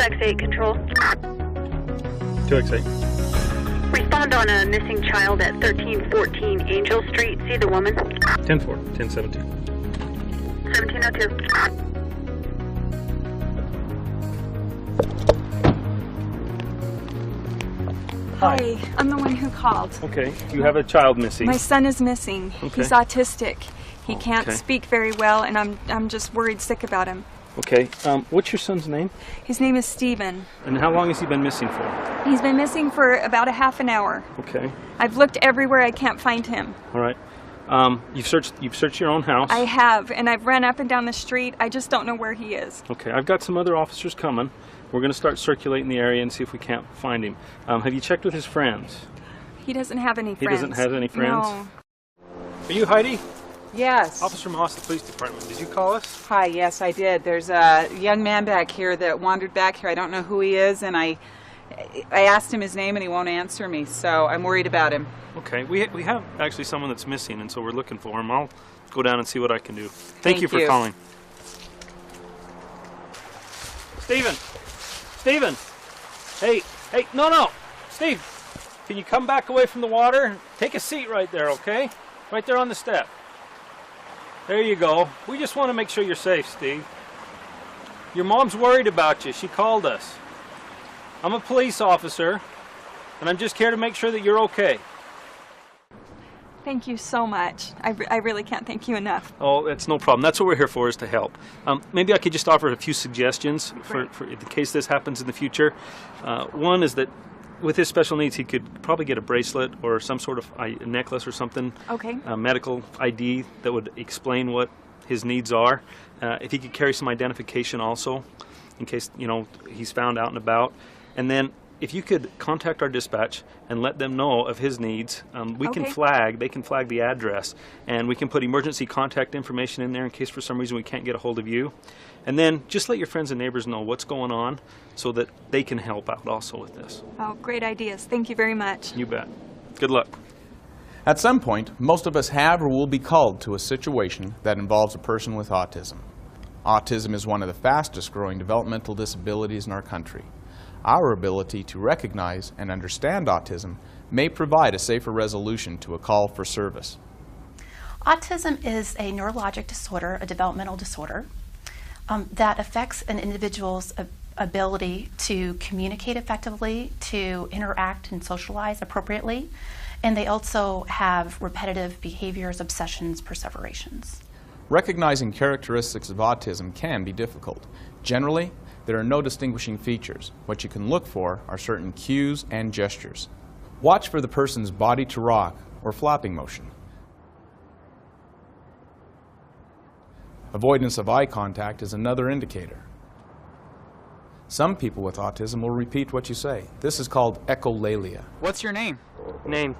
2X8 control. 2X8. Respond on a missing child at 1314 Angel Street. See the woman? 10-4, 10-17. 1702. Hi, I'm the one who called. Okay, you have a child missing. My son is missing. Okay. He's autistic. He can't Okay. speak very well, and I'm just worried sick about him. Okay, what's your son's name? His name is Stephen. And how long has he been missing for? He's been missing for about a half an hour. Okay, I've looked everywhere. I can't find him. all right. You've searched your own house. I have, and I've run up and down the street. I just don't know where he is. Okay, I've got some other officers coming. We're going to start circulating the area and see if we can't find him. Have you checked with his friends? He doesn't have any He friends. doesn't have any friends? No. Are you Heidi? Yes. Officer from Austin Police Department. Did you call us? Hi, yes, I did. There's a young man back here that wandered back here. I don't know who he is, and I asked him his name, and he won't answer me, so I'm worried about him. Okay, we have actually someone that's missing, and so we're looking for him. I'll go down and see what I can do. Thank you for calling. Steven! Steven! Hey, no! Steve, can you come back away from the water? Take a seat right there, okay? Right there on the step. There you go. We just want to make sure you're safe, Steve. Your mom's worried about you. She called us. I'm a police officer, and I'm just here to make sure that you're okay. Thank you so much. I really can't thank you enough. Oh, that's no problem. That's what we're here for, is to help. Maybe I could just offer a few suggestions for in case this happens in the future. One is that with his special needs, he could probably get a bracelet or some sort of a necklace or something. Okay. A medical ID that would explain what his needs are. If he could carry some identification also, in case, you know, he's found out and about. And then if you could contact our dispatch and let them know of his needs, they can flag the address, and we can put emergency contact information in there in case for some reason we can't get a hold of you. And then just let your friends and neighbors know what's going on so that they can help out also with this. Oh, great ideas. Thank you very much. You bet. Good luck. At some point, most of us have or will be called to a situation that involves a person with autism. Autism is one of the fastest growing developmental disabilities in our country. Our ability to recognize and understand autism may provide a safer resolution to a call for service. Autism is a neurologic disorder, a developmental disorder, that affects an individual's ability to communicate effectively, to interact and socialize appropriately, and they also have repetitive behaviors, obsessions, perseverations. Recognizing characteristics of autism can be difficult. Generally, there are no distinguishing features. What you can look for are certain cues and gestures. Watch for the person's body to rock or flapping motion. Avoidance of eye contact is another indicator. Some people with autism will repeat what you say. This is called echolalia. What's your name? Name.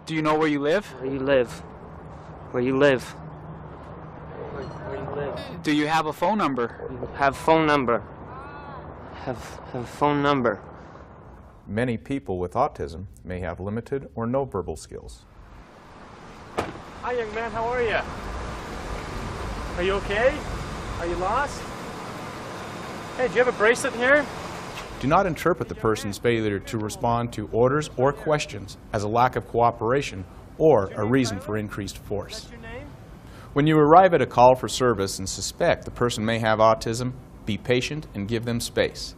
Do you know where you live? Where you live. Where you live. Do you have a phone number? Have phone number. Have phone number. Many people with autism may have limited or no verbal skills. Hi, young man. How are you? Are you okay? Are you lost? Hey, do you have a bracelet in here? Do not interpret the person's failure to respond to orders or questions as a lack of cooperation or a reason for increased force. When you arrive at a call for service and suspect the person may have autism, be patient and give them space.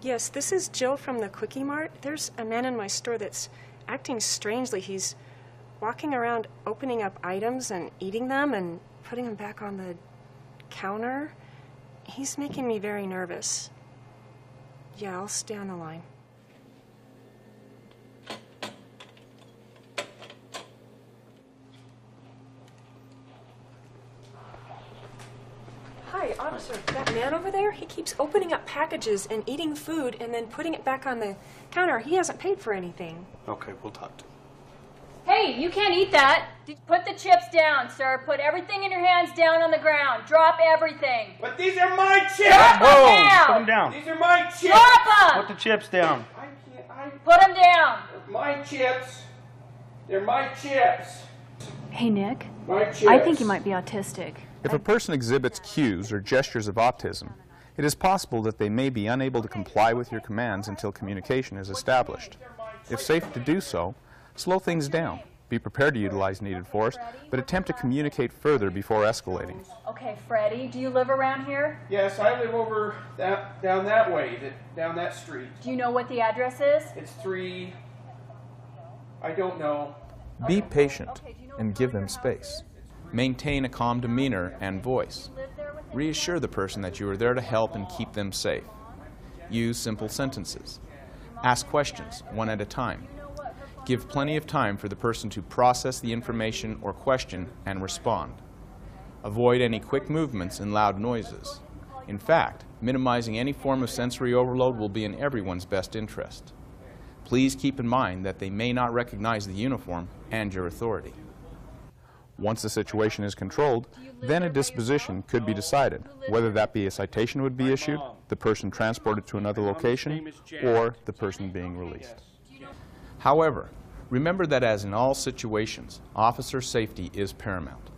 Yes, this is Jill from the Quickie Mart. There's a man in my store that's acting strangely. He's walking around opening up items and eating them and putting them back on the counter. He's making me very nervous. Yeah, I'll stay on the line. Hi, officer. That man over there, he keeps opening up packages and eating food and then putting it back on the counter. He hasn't paid for anything. Okay, we'll talk to him. Hey, you can't eat that. Put the chips down, sir. Put everything in your hands down on the ground. Drop everything. But these are my chips! Drop them down! Put them down. down. These are my chips. Drop Put them! the chips down. Put them down! My chips. They're my chips. Hey, Nick. My chips. I think you might be autistic. If a person exhibits cues or gestures of autism, it is possible that they may be unable to comply with your commands until communication is established. If safe to do so, slow things down. Be prepared to utilize needed force, but attempt to communicate further before escalating. Okay, Freddie, do you live around here? Yes, I live over down that way, down that street. Do you know what the address is? It's 3. I don't know. Be patient and give them space. Maintain a calm demeanor and voice. Reassure the person that you are there to help and keep them safe. Use simple sentences. Ask questions, one at a time. Give plenty of time for the person to process the information or question and respond. Avoid any quick movements and loud noises. In fact, minimizing any form of sensory overload will be in everyone's best interest. Please keep in mind that they may not recognize the uniform and your authority. Once the situation is controlled, then a disposition could be decided, whether that be a citation would be issued, the person transported to another location, or the person being released. However, remember that as in all situations, officer safety is paramount.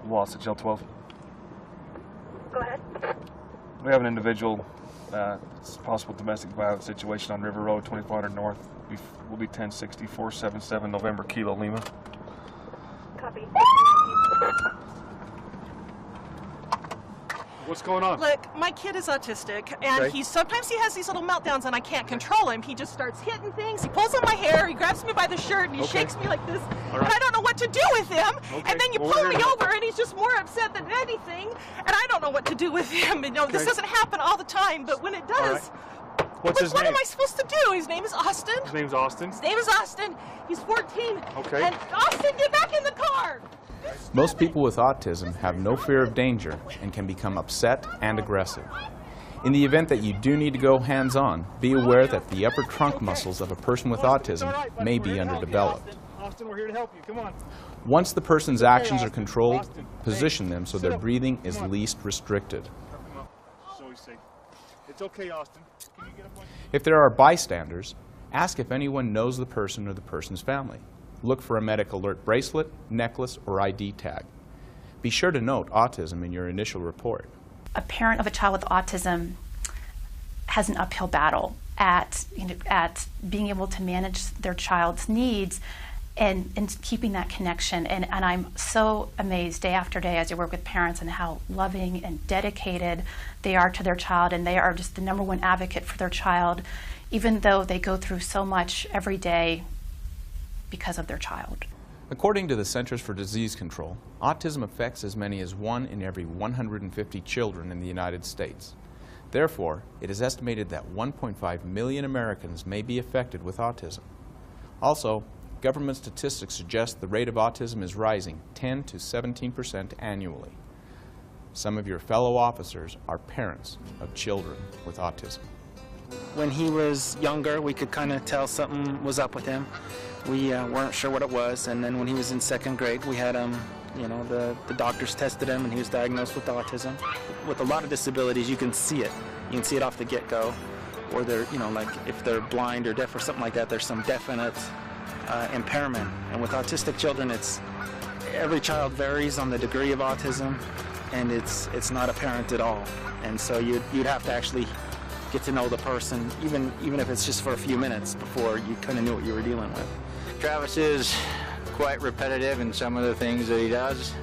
Lost at jail 12. Go ahead. We have an individual, possible domestic violence situation on River Road, 2400 North. Will be 1060 477 November Kilo Lima. Copy. What's going on? Look, my kid is autistic, and Okay. sometimes he has these little meltdowns, and I can't control him. He just starts hitting things. He pulls on my hair. He grabs me by the shirt, and he Okay. shakes me like this. All right. And I don't know what to do with him. Okay. And then you Well, pull we're me here to over, and he's just more upset than anything. And I don't know what to do with him. You know, this Okay. doesn't happen all the time, but when it All does, What's his what name? am I supposed to do? His name is Austin. His name's Austin. His name is Austin. He's 14. Okay. And Austin, get back in the car. Most people with autism have no fear of danger and can become upset and aggressive. In the event that you do need to go hands-on, be aware that the upper trunk muscles of a person with autism may be underdeveloped. Austin, we're here to help you. Come on. Once the person's actions are controlled, position them so their breathing is least restricted. So he's safe. It's okay, Austin. Can you get up on... If there are bystanders, ask if anyone knows the person or the person's family. Look for a medical alert bracelet, necklace, or ID tag. Be sure to note autism in your initial report. A parent of a child with autism has an uphill battle at being able to manage their child's needs and keeping that connection. And I'm so amazed day after day as I work with parents and how loving and dedicated they are to their child, and they are just the #1 advocate for their child, even though they go through so much every day because of their child. According to the Centers for Disease Control, autism affects as many as 1 in every 150 children in the United States. Therefore, it is estimated that 1.5 million Americans may be affected with autism. Also, government statistics suggest the rate of autism is rising 10 to 17% annually. Some of your fellow officers are parents of children with autism. When he was younger, we could kind of tell something was up with him. We weren't sure what it was, and then when he was in 2nd grade, we had the doctors tested him, and he was diagnosed with autism. With a lot of disabilities, you can see it. You can see it off the get-go, or they're, like if they're blind or deaf or something like that, there's some definite impairment. And with autistic children, every child varies on the degree of autism, and it's not apparent at all. And so you'd have to actually get to know the person, even if it's just for a few minutes, before you kind of knew what you were dealing with. Travis is quite repetitive in some of the things that he does.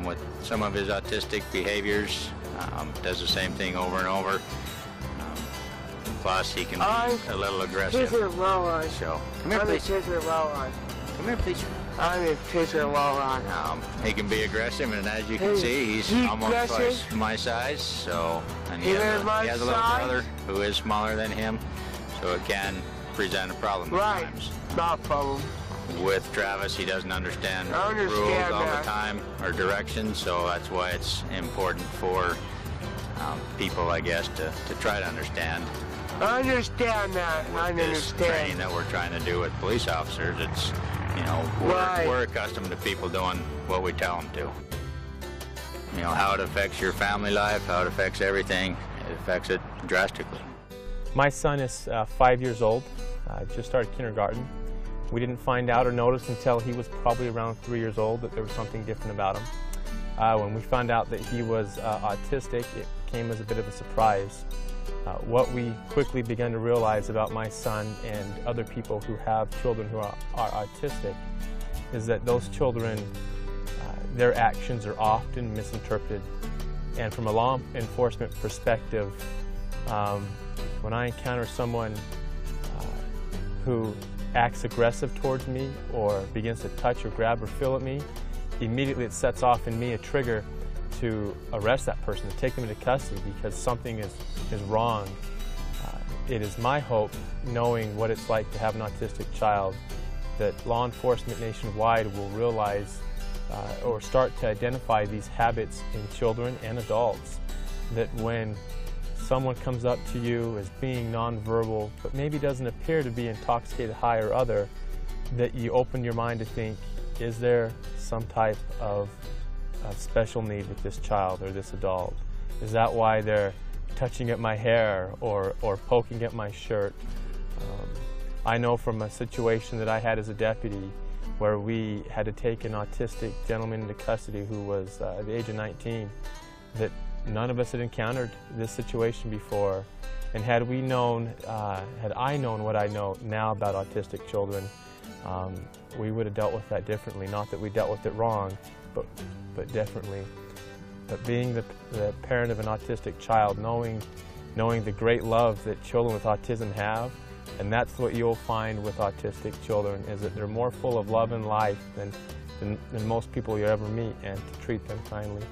With some of his autistic behaviors, does the same thing over and over. Plus, he can be a little aggressive. So, come here, please. Come here, please. I'm a picture Rowan. He can be aggressive, and as you can see, he's almost twice my size. So, and he has a little brother who is smaller than him, so it can present a problem at times. Not a problem. With Travis, he doesn't understand rules all the time or directions, so that's why it's important for people, I guess, to try to understand. I understand that. I This understand. training that we're trying to do with police officers, it's, we're accustomed to people doing what we tell them to. How it affects your family life, how it affects everything affects it drastically. My son is 5 years old, just started kindergarten. We didn't find out or notice until he was probably around 3 years old that there was something different about him. When we found out that he was autistic, it came as a bit of a surprise. What we quickly began to realize about my son and other people who have children who are autistic is that those children, their actions are often misinterpreted. And from a law enforcement perspective, when I encounter someone who acts aggressive towards me or begins to touch or grab or feel at me, immediately it sets off in me a trigger to arrest that person, to take them into custody because something is wrong. It is my hope, knowing what it's like to have an autistic child, that law enforcement nationwide will realize or start to identify these habits in children and adults, that when someone comes up to you as being nonverbal but maybe doesn't appear to be intoxicated, high, or other, that you open your mind to think, is there some type of special need with this child or this adult? Is that why they're touching at my hair or poking at my shirt? I know from a situation that I had as a deputy where we had to take an autistic gentleman into custody who was at the age of 19, that none of us had encountered this situation before. And had we known, had I known what I know now about autistic children, we would have dealt with that differently. Not that we dealt with it wrong, but differently. But being the parent of an autistic child, knowing the great love that children with autism have, and that's what you'll find with autistic children, is that they're more full of love and life than most people you ever meet, and to treat them kindly.